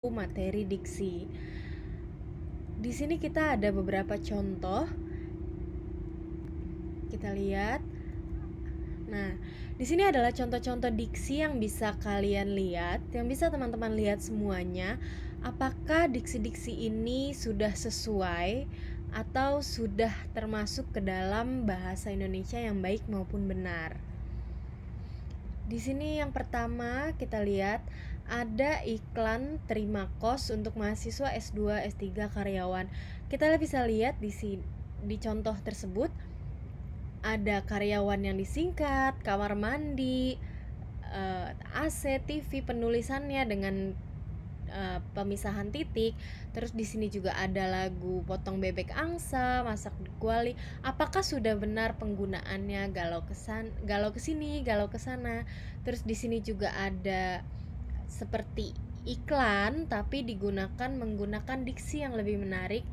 materi diksi. Di sini kita ada beberapa contoh. Kita lihat. Nah, di sini adalah contoh-contoh diksi yang bisa kalian lihat, yang bisa teman-teman lihat semuanya. Apakah diksi-diksi ini sudah sesuai atau sudah termasuk ke dalam bahasa Indonesia yang baik maupun benar? Di sini yang pertama kita lihat ada iklan terima kos untuk mahasiswa S2, S3 karyawan. Kita bisa lihat di contoh tersebut ada karyawan yang disingkat, kamar mandi, AC, TV, penulisannya dengan pemisahan titik. Terus di sini juga ada lagu potong bebek angsa, masak di kuali. Apakah sudah benar penggunaannya? Galau kesini, galau kesana. Terus di sini juga ada seperti iklan tapi menggunakan diksi yang lebih menarik.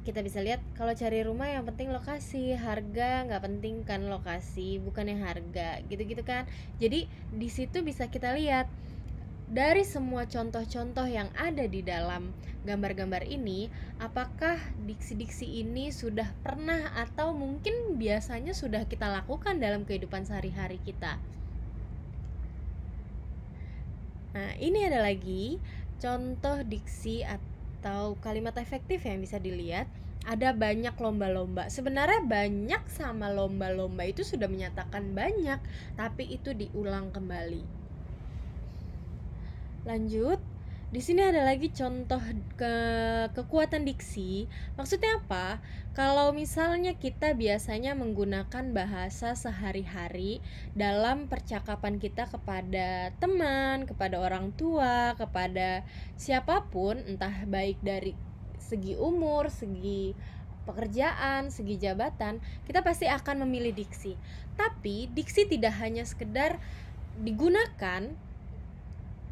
Kita bisa lihat kalau cari rumah yang penting lokasi, harga nggak penting kan lokasi, bukannya harga, gitu-gitu kan. Jadi di situ bisa kita lihat dari semua contoh-contoh yang ada di dalam gambar-gambar ini, apakah diksi-diksi ini sudah pernah atau mungkin biasanya sudah kita lakukan dalam kehidupan sehari-hari kita. Nah, ini ada lagi contoh diksi atau kalimat efektif yang bisa dilihat. Ada banyak lomba-lomba. Sebenarnya banyak sama lomba-lomba itu sudah menyatakan banyak, tapi itu diulang kembali. Lanjut, di sini ada lagi contoh kekuatan diksi. Maksudnya apa? Kalau misalnya kita biasanya menggunakan bahasa sehari-hari dalam percakapan kita kepada teman, kepada orang tua, kepada siapapun, entah baik dari segi umur, segi pekerjaan, segi jabatan, kita pasti akan memilih diksi. Tapi diksi tidak hanya sekedar digunakan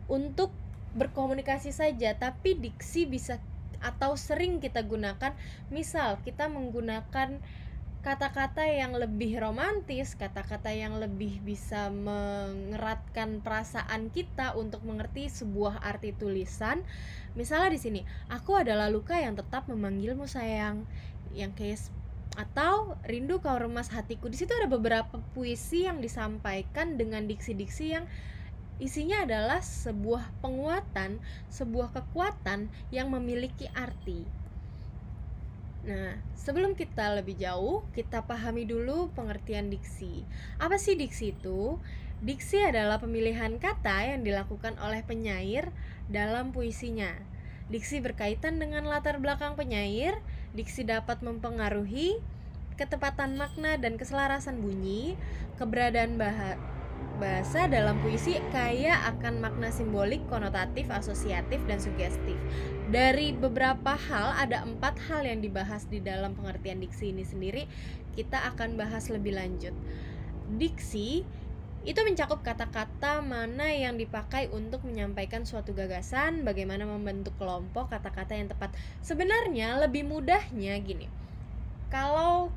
untuk berkomunikasi saja, tapi diksi bisa atau sering kita gunakan. Misal kita menggunakan kata-kata yang lebih romantis, kata-kata yang lebih bisa mengeratkan perasaan kita untuk mengerti sebuah arti tulisan. Misalnya di sini, aku adalah luka yang tetap memanggilmu sayang, yang case atau rindu kau remas hatiku. Di situ ada beberapa puisi yang disampaikan dengan diksi-diksi yang isinya adalah sebuah penguatan, sebuah kekuatan yang memiliki arti. Nah, sebelum kita lebih jauh, kita pahami dulu pengertian diksi. Apa sih diksi itu? Diksi adalah pemilihan kata yang dilakukan oleh penyair dalam puisinya. Diksi berkaitan dengan latar belakang penyair. Diksi dapat mempengaruhi ketepatan makna dan keselarasan bunyi. Keberadaan bahasa dalam puisi kaya akan makna simbolik, konotatif, asosiatif, dan sugestif. Dari beberapa hal, ada 4 hal yang dibahas di dalam pengertian diksi ini sendiri. Kita akan bahas lebih lanjut. Diksi itu mencakup kata-kata mana yang dipakai untuk menyampaikan suatu gagasan, bagaimana membentuk kelompok kata-kata yang tepat. Sebenarnya lebih mudahnya gini, kalau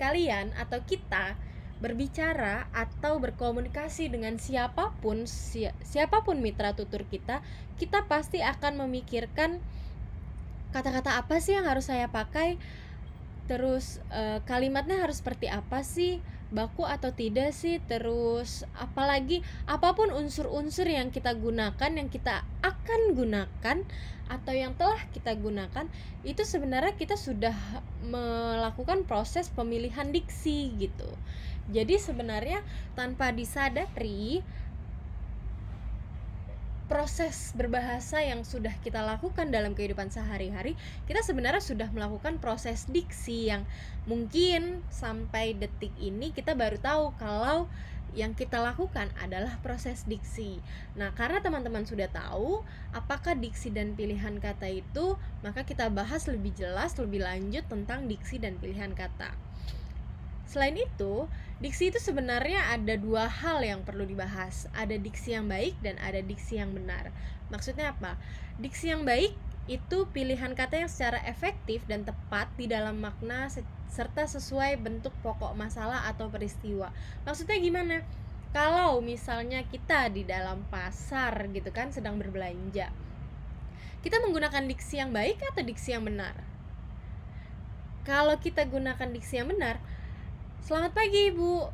kalian atau kita berbicara atau berkomunikasi dengan siapapun mitra tutur kita pasti akan memikirkan kata-kata apa sih yang harus saya pakai, terus kalimatnya harus seperti apa sih, baku atau tidak sih, terus apalagi apapun unsur-unsur yang kita gunakan, yang kita akan gunakan atau yang telah kita gunakan, itu sebenarnya kita sudah melakukan proses pemilihan diksi gitu. Jadi sebenarnya tanpa disadari, proses berbahasa yang sudah kita lakukan dalam kehidupan sehari-hari, kita sebenarnya sudah melakukan proses diksi yang mungkin sampai detik ini kita baru tahu kalau yang kita lakukan adalah proses diksi. Nah, karena teman-teman sudah tahu apakah diksi dan pilihan kata itu, maka kita bahas lebih jelas, lebih lanjut tentang diksi dan pilihan kata. Selain itu, diksi itu sebenarnya ada 2 hal yang perlu dibahas. Ada diksi yang baik dan ada diksi yang benar. Maksudnya apa? Diksi yang baik itu pilihan kata yang secara efektif dan tepat di dalam makna serta sesuai bentuk pokok masalah atau peristiwa. Maksudnya gimana? Kalau misalnya kita di dalam pasar gitu kan, sedang berbelanja, kita menggunakan diksi yang baik atau diksi yang benar? Kalau kita gunakan diksi yang benar, selamat pagi ibu,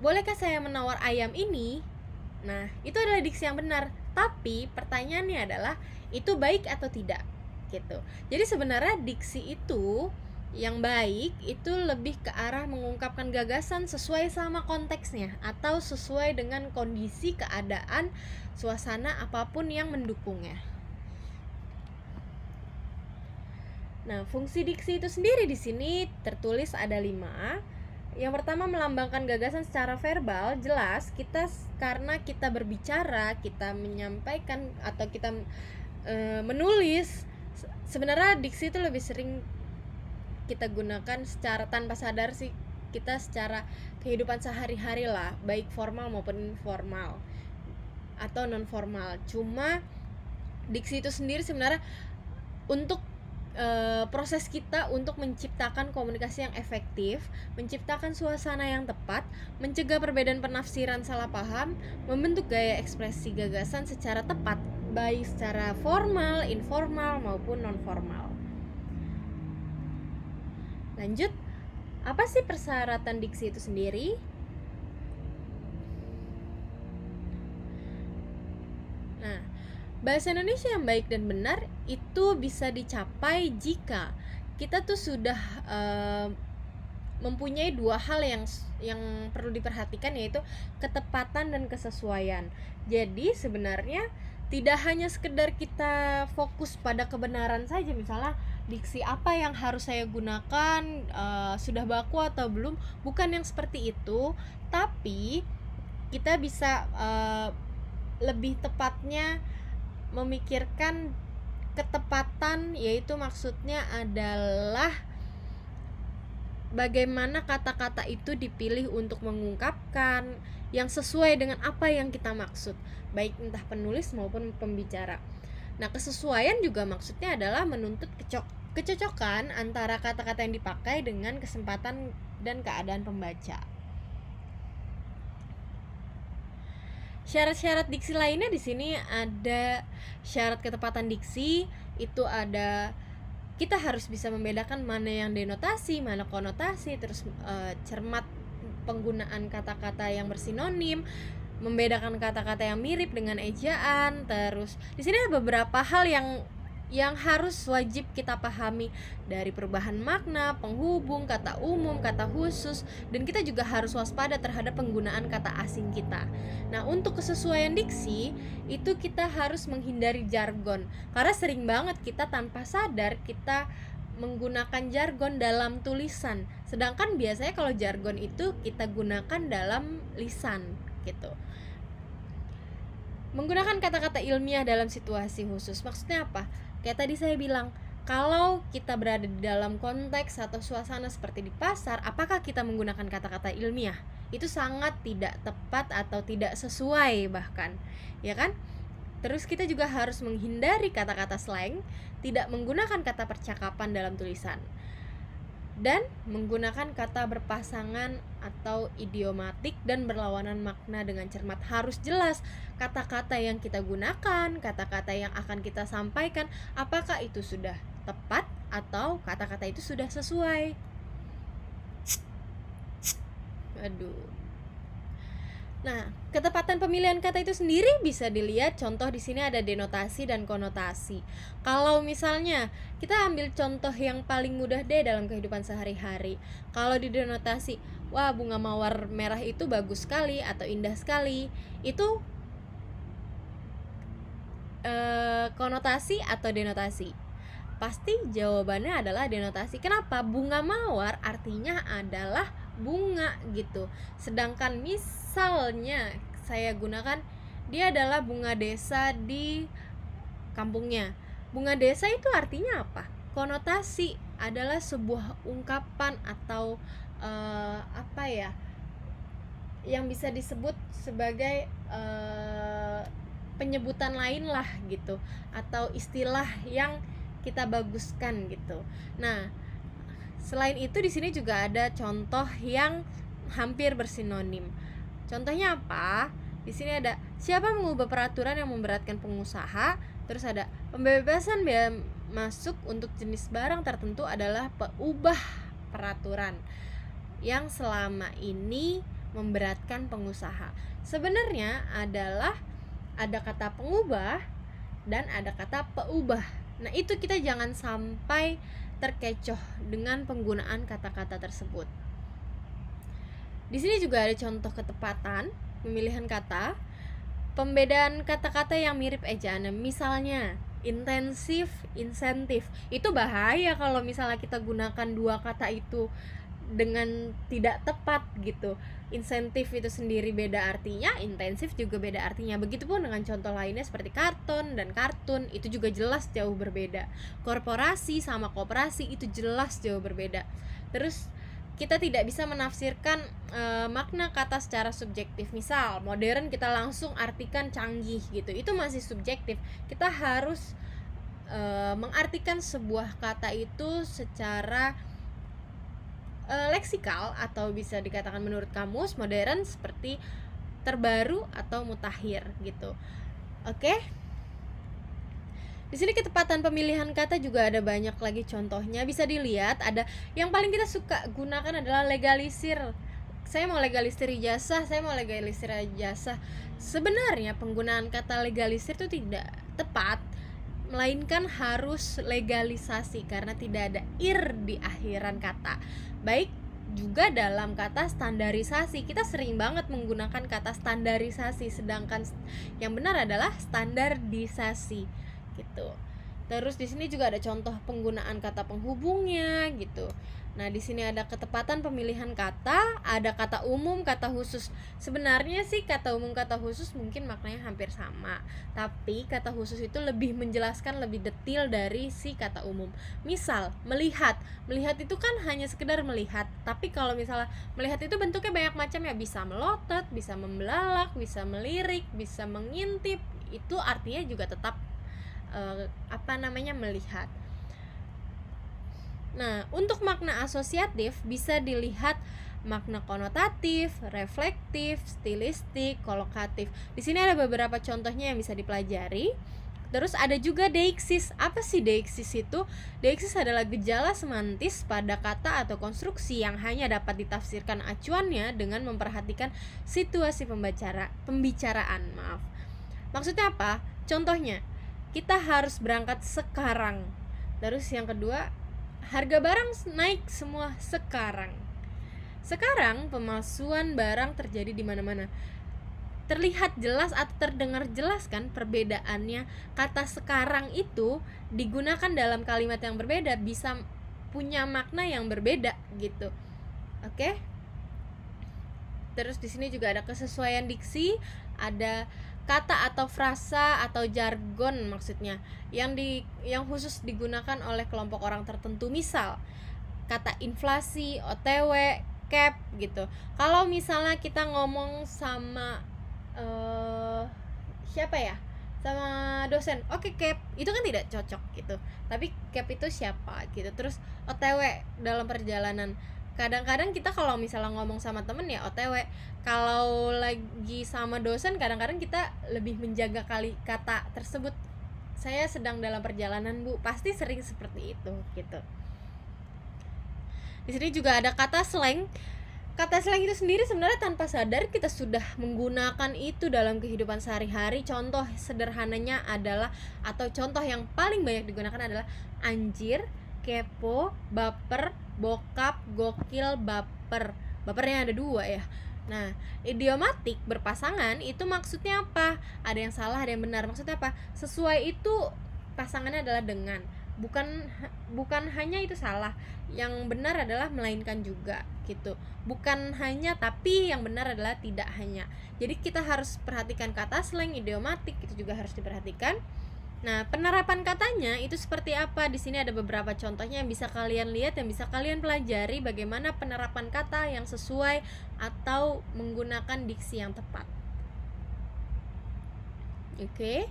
bolehkah saya menawar ayam ini? Nah, itu adalah diksi yang benar. Tapi pertanyaannya adalah, itu baik atau tidak? Gitu. Jadi sebenarnya diksi itu yang baik itu lebih ke arah mengungkapkan gagasan sesuai sama konteksnya atau sesuai dengan kondisi, keadaan, suasana apapun yang mendukungnya. Nah, fungsi diksi itu sendiri di sini tertulis ada 5. Yang pertama, melambangkan gagasan secara verbal, jelas kita karena kita berbicara, kita menyampaikan atau kita menulis. Sebenarnya diksi itu lebih sering kita gunakan secara tanpa sadar sih, kita secara kehidupan sehari-hari lah, baik formal maupun informal atau non formal. Cuma diksi itu sendiri sebenarnya untuk proses kita untuk menciptakan komunikasi yang efektif, menciptakan suasana yang tepat, mencegah perbedaan penafsiran salah paham, membentuk gaya ekspresi gagasan secara tepat, baik secara formal, informal maupun non formal. Lanjut, apa sih persyaratan diksi itu sendiri? Nah, bahasa Indonesia yang baik dan benar itu bisa dicapai jika kita tuh sudah mempunyai 2 hal yang perlu diperhatikan, yaitu ketepatan dan kesesuaian. Jadi sebenarnya tidak hanya sekedar kita fokus pada kebenaran saja, misalnya diksi apa yang harus saya gunakan, sudah baku atau belum, bukan yang seperti itu, tapi kita bisa lebih tepatnya memikirkan ketepatan, yaitu maksudnya adalah bagaimana kata-kata itu dipilih untuk mengungkapkan yang sesuai dengan apa yang kita maksud, baik entah penulis maupun pembicara. Nah, kesesuaian juga maksudnya adalah menuntut kecocokan antara kata-kata yang dipakai dengan kesempatan dan keadaan pembaca. Syarat-syarat diksi lainnya di sini ada syarat ketepatan diksi, itu ada kita harus bisa membedakan mana yang denotasi, mana konotasi, terus cermat penggunaan kata-kata yang bersinonim, membedakan kata-kata yang mirip dengan ejaan. Terus di sini ada beberapa hal yang harus wajib kita pahami, dari perubahan makna, penghubung, kata umum, kata khusus, dan kita juga harus waspada terhadap penggunaan kata asing kita. Nah, untuk kesesuaian diksi itu kita harus menghindari jargon, karena sering banget kita tanpa sadar kita menggunakan jargon dalam tulisan, sedangkan biasanya kalau jargon itu kita gunakan dalam lisan gitu. Menggunakan kata-kata ilmiah dalam situasi khusus, maksudnya apa? Kayak tadi saya bilang, kalau kita berada di dalam konteks atau suasana seperti di pasar, apakah kita menggunakan kata-kata ilmiah? Itu sangat tidak tepat atau tidak sesuai bahkan, ya kan? Terus kita juga harus menghindari kata-kata slang, tidak menggunakan kata percakapan dalam tulisan, dan menggunakan kata berpasangan atau idiomatik dan berlawanan makna dengan cermat. Harus jelas kata-kata yang kita gunakan, kata-kata yang akan kita sampaikan, apakah itu sudah tepat atau kata-kata itu sudah sesuai. Nah, ketepatan pemilihan kata itu sendiri bisa dilihat, contoh di sini ada denotasi dan konotasi. Kalau misalnya kita ambil contoh yang paling mudah deh dalam kehidupan sehari-hari. Kalau di denotasi, wah bunga mawar merah itu bagus sekali atau indah sekali, itu konotasi atau denotasi? Pasti jawabannya adalah denotasi. Kenapa? Bunga mawar artinya adalah bunga gitu. Sedangkan misalnya saya gunakan, dia adalah bunga desa di kampungnya. Bunga desa itu artinya apa? Konotasi adalah sebuah ungkapan atau apa ya, yang bisa disebut sebagai penyebutan lain lah gitu, atau istilah yang kita baguskan gitu. Nah, selain itu di sini juga ada contoh yang hampir bersinonim. Contohnya apa? Di sini ada siapa mengubah peraturan yang memberatkan pengusaha. Terus ada pembebasan biaya masuk untuk jenis barang tertentu adalah peubah peraturan yang selama ini memberatkan pengusaha. Sebenarnya adalah ada kata pengubah dan ada kata peubah. Nah, itu kita jangan sampai terkecoh dengan penggunaan kata-kata tersebut. Di sini juga ada contoh ketepatan pemilihan kata, pembedaan kata-kata yang mirip ejaannya. Misalnya intensif, insentif. Itu bahaya kalau misalnya kita gunakan dua kata itu dengan tidak tepat gitu. Insentif itu sendiri beda artinya, intensif juga beda artinya. Begitupun dengan contoh lainnya seperti karton dan kartun, itu juga jelas jauh berbeda. Korporasi sama koperasi itu jelas jauh berbeda. Terus kita tidak bisa menafsirkan makna kata secara subjektif. Misal modern kita langsung artikan canggih gitu, itu masih subjektif. Kita harus mengartikan sebuah kata itu secara leksikal, atau bisa dikatakan menurut kamus modern seperti terbaru atau mutakhir gitu. Oke? Di sini ketepatan pemilihan kata juga ada banyak lagi contohnya. Bisa dilihat ada yang paling kita suka gunakan adalah legalisir. Saya mau legalisir ijazah, saya mau legalisir ijazah. Sebenarnya penggunaan kata legalisir itu tidak tepat, melainkan harus legalisasi karena tidak ada ir di akhiran kata. Baik juga dalam kata standarisasi, kita sering banget menggunakan kata standarisasi, sedangkan yang benar adalah standarisasi gitu. Terus di sini juga ada contoh penggunaan kata penghubungnya gitu. Nah, di sini ada ketepatan pemilihan kata, ada kata umum, kata khusus. Sebenarnya sih kata umum, kata khusus mungkin maknanya hampir sama, tapi kata khusus itu lebih menjelaskan, lebih detail dari si kata umum. Misal, melihat. Melihat itu kan hanya sekedar melihat, tapi kalau misalnya melihat itu bentuknya banyak macam ya, bisa melotot, bisa membelalak, bisa melirik, bisa mengintip. Itu artinya juga tetap melihat. Nah, untuk makna asosiatif bisa dilihat makna konotatif, reflektif, stilistik, kolokatif. Di sini ada beberapa contohnya yang bisa dipelajari. Terus ada juga deiksis. Apa sih deiksis itu? Deiksis adalah gejala semantis pada kata atau konstruksi yang hanya dapat ditafsirkan acuannya dengan memperhatikan situasi pembicaraan. Maksudnya apa? Contohnya, kita harus berangkat sekarang. Terus yang kedua, harga barang naik semua sekarang. Sekarang pemalsuan barang terjadi di mana-mana. Terlihat jelas atau terdengar jelas kan perbedaannya. Kata sekarang itu digunakan dalam kalimat yang berbeda, bisa punya makna yang berbeda gitu. Oke? Terus di sini juga ada kesesuaian diksi, ada kata atau frasa atau jargon maksudnya yang khusus digunakan oleh kelompok orang tertentu. Misal kata inflasi, OTW, cap gitu. Kalau misalnya kita ngomong sama siapa ya? Sama dosen, oke, cap, itu kan tidak cocok gitu. Tapi cap itu siapa gitu. Terus OTW dalam perjalanan. Kadang-kadang kita kalau misalnya ngomong sama temen ya OTW. Kalau lagi sama dosen kadang-kadang kita lebih menjaga kata tersebut. Saya sedang dalam perjalanan, Bu. Pasti sering seperti itu gitu. Di sini juga ada kata slang. Kata slang itu sendiri sebenarnya tanpa sadar kita sudah menggunakan itu dalam kehidupan sehari-hari. Contoh sederhananya adalah, atau contoh yang paling banyak digunakan adalah anjir, kepo, baper, bokap, gokil, baper. Bapernya ada 2 ya. Nah, idiomatik berpasangan itu maksudnya apa? Ada yang salah, ada yang benar. Maksudnya apa? Sesuai itu pasangannya adalah dengan. Bukan hanya itu salah, yang benar adalah melainkan juga gitu. Bukan hanya, tapi yang benar adalah tidak hanya. Jadi kita harus perhatikan kata slang, idiomatik itu juga harus diperhatikan. Nah, penerapan katanya itu seperti apa? Di sini ada beberapa contohnya yang bisa kalian lihat, yang bisa kalian pelajari bagaimana penerapan kata yang sesuai atau menggunakan diksi yang tepat. Oke.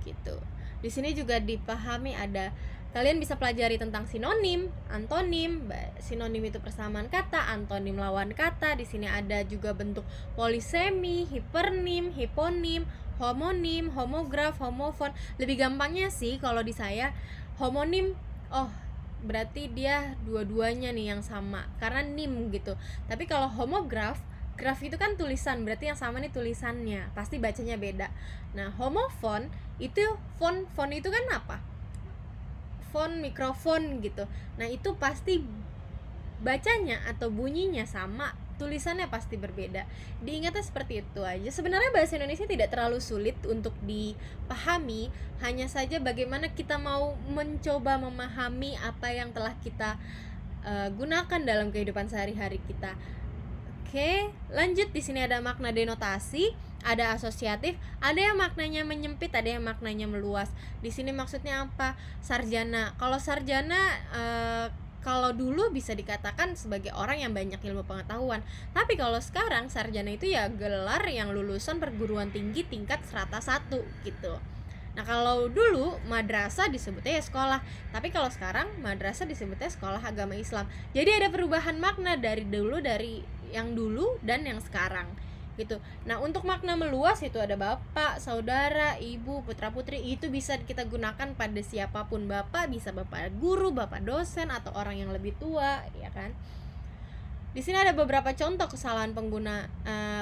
Gitu. Di sini juga dipahami ada Kalian bisa pelajari tentang sinonim, antonim. Sinonim itu persamaan kata, antonim lawan kata. Di sini ada juga bentuk polisemi, hipernim, hiponim, homonim, homograf, homofon. Lebih gampangnya sih kalau di saya homonim, oh berarti dia dua-duanya nih yang sama karena nim gitu. Tapi kalau homograf, graf itu kan tulisan, berarti yang sama nih tulisannya, pasti bacanya beda. Nah, homofon itu font itu kan apa? Font mikrofon gitu. Nah, itu pasti bacanya atau bunyinya sama, tulisannya pasti berbeda. Diingatnya seperti itu aja. Sebenarnya bahasa Indonesia tidak terlalu sulit untuk dipahami, hanya saja bagaimana kita mau mencoba memahami apa yang telah kita gunakan dalam kehidupan sehari-hari kita. Oke, lanjut. Di sini ada makna denotasi, ada asosiatif, ada yang maknanya menyempit, ada yang maknanya meluas. Di sini maksudnya apa? Sarjana. Kalau sarjana kalau dulu bisa dikatakan sebagai orang yang banyak ilmu pengetahuan. Tapi kalau sekarang sarjana itu ya gelar yang lulusan perguruan tinggi tingkat strata 1 gitu. Nah, kalau dulu madrasah disebutnya ya sekolah, tapi kalau sekarang madrasah disebutnya sekolah agama Islam. Jadi ada perubahan makna dari yang dulu dan yang sekarang gitu. Nah, untuk makna meluas itu ada bapak, saudara, ibu, putra-putri. Itu bisa kita gunakan pada siapapun. Bapak bisa bapak guru, bapak dosen, atau orang yang lebih tua, ya kan. Di sini ada beberapa contoh kesalahan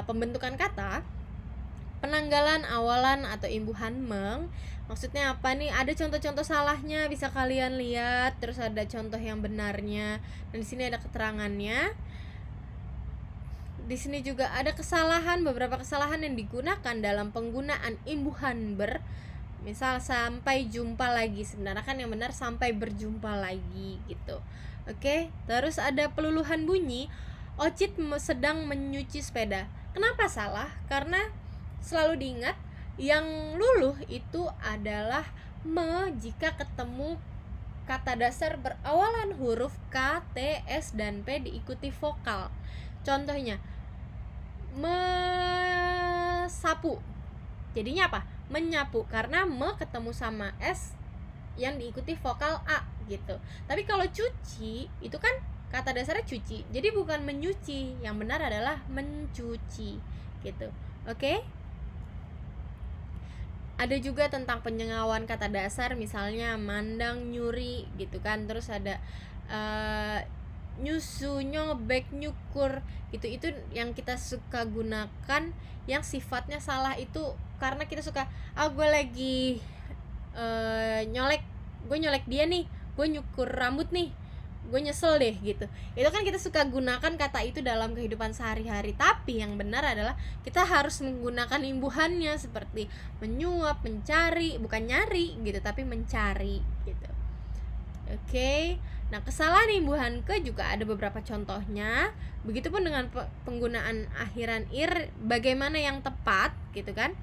pembentukan kata. Penanggalan, awalan, atau imbuhan meng. Maksudnya apa nih? Ada contoh-contoh salahnya, bisa kalian lihat. Terus ada contoh yang benarnya. Dan di sini ada keterangannya. Di sini juga ada beberapa kesalahan yang digunakan dalam penggunaan imbuhan ber. Misal sampai jumpa lagi, sebenarnya kan yang benar sampai berjumpa lagi gitu. Oke, terus ada peluluhan bunyi. Ocit sedang menyuci sepeda. Kenapa salah? Karena selalu diingat yang luluh itu adalah me jika ketemu kata dasar berawalan huruf K, T, S, dan P diikuti vokal. Contohnya mesapu, jadinya apa? Menyapu, karena me ketemu sama S yang diikuti vokal A gitu. Tapi kalau cuci itu kan kata dasarnya cuci, jadi bukan menyuci, yang benar adalah mencuci gitu. Oke? Ada juga tentang penyengawan kata dasar, misalnya mandang, nyuri gitu kan. Terus ada nyusu, nyobek, nyukur gitu. Itu yang kita suka gunakan yang sifatnya salah itu karena kita suka gue lagi nyolek dia nih, gue nyukur rambut nih, gue nyesel deh gitu. Itu kan kita suka gunakan kata itu dalam kehidupan sehari-hari. Tapi yang benar adalah kita harus menggunakan imbuhannya seperti menyuap, mencari, bukan nyari gitu, tapi mencari gitu. Oke. Nah, kesalahan imbuhan ke juga ada beberapa contohnya. Begitupun dengan penggunaan akhiran ir, bagaimana yang tepat gitu kan.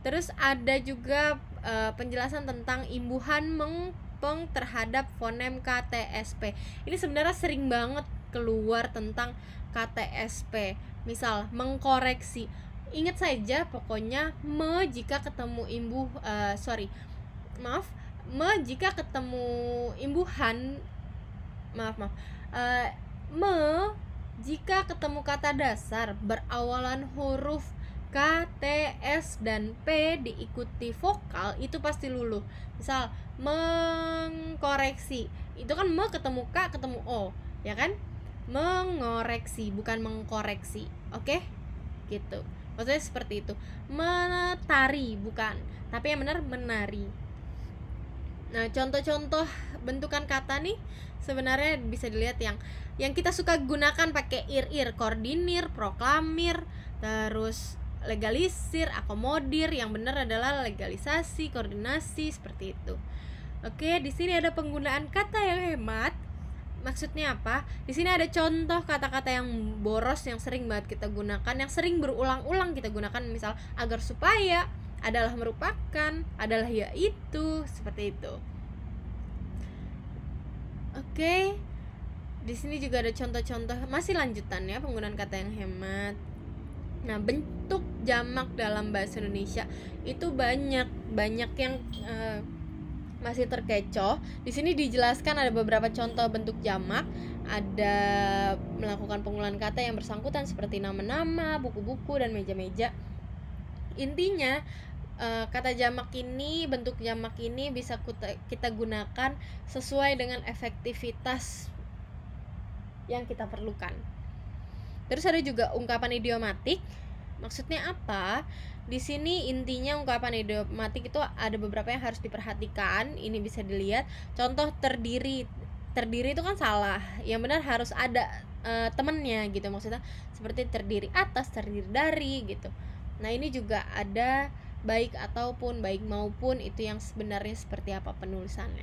Terus ada juga penjelasan tentang imbuhan mengpeng terhadap fonem KTSP. Ini sebenarnya sering banget keluar tentang KTSP. Misal mengkoreksi. Ingat saja pokoknya me jika ketemu me jika ketemu imbuhan me jika ketemu kata dasar berawalan huruf K, T, S, dan P diikuti vokal, itu pasti luluh. Misal mengkoreksi, itu kan me ketemu K ketemu O, ya kan? Mengoreksi, bukan mengkoreksi. Oke? Gitu. Maksudnya seperti itu. Menari, bukan, tapi yang benar menari. Nah, contoh-contoh bentukan kata nih sebenarnya bisa dilihat yang kita suka gunakan pakai ir, koordinir, proklamir, terus legalisir, akomodir. Yang benar adalah legalisasi, koordinasi, seperti itu. Oke, di sini ada penggunaan kata yang hemat. Maksudnya apa? Di sini ada contoh kata-kata yang boros yang sering banget kita gunakan, yang sering berulang-ulang kita gunakan. Misal agar, supaya, adalah, merupakan, adalah, yaitu, seperti itu. Oke. Di sini juga ada contoh-contoh, masih lanjutannya penggunaan kata yang hemat. Nah, bentuk jamak dalam bahasa Indonesia itu banyak yang masih terkecoh. Di sini dijelaskan ada beberapa contoh bentuk jamak, ada melakukan pengulahan kata yang bersangkutan seperti nama-nama, buku-buku, dan meja-meja. Intinya kata jamak ini, bentuk jamak ini bisa kita gunakan sesuai dengan efektivitas yang kita perlukan. Terus ada juga ungkapan idiomatik. Maksudnya apa? Di sini intinya ungkapan idiomatik itu ada beberapa yang harus diperhatikan. Ini bisa dilihat. Contoh terdiri. Terdiri itu kan salah. Yang benar harus ada temennya gitu. Maksudnya seperti terdiri atas, terdiri dari gitu. Nah, ini juga ada baik ataupun, baik maupun, itu yang sebenarnya seperti apa penulisannya.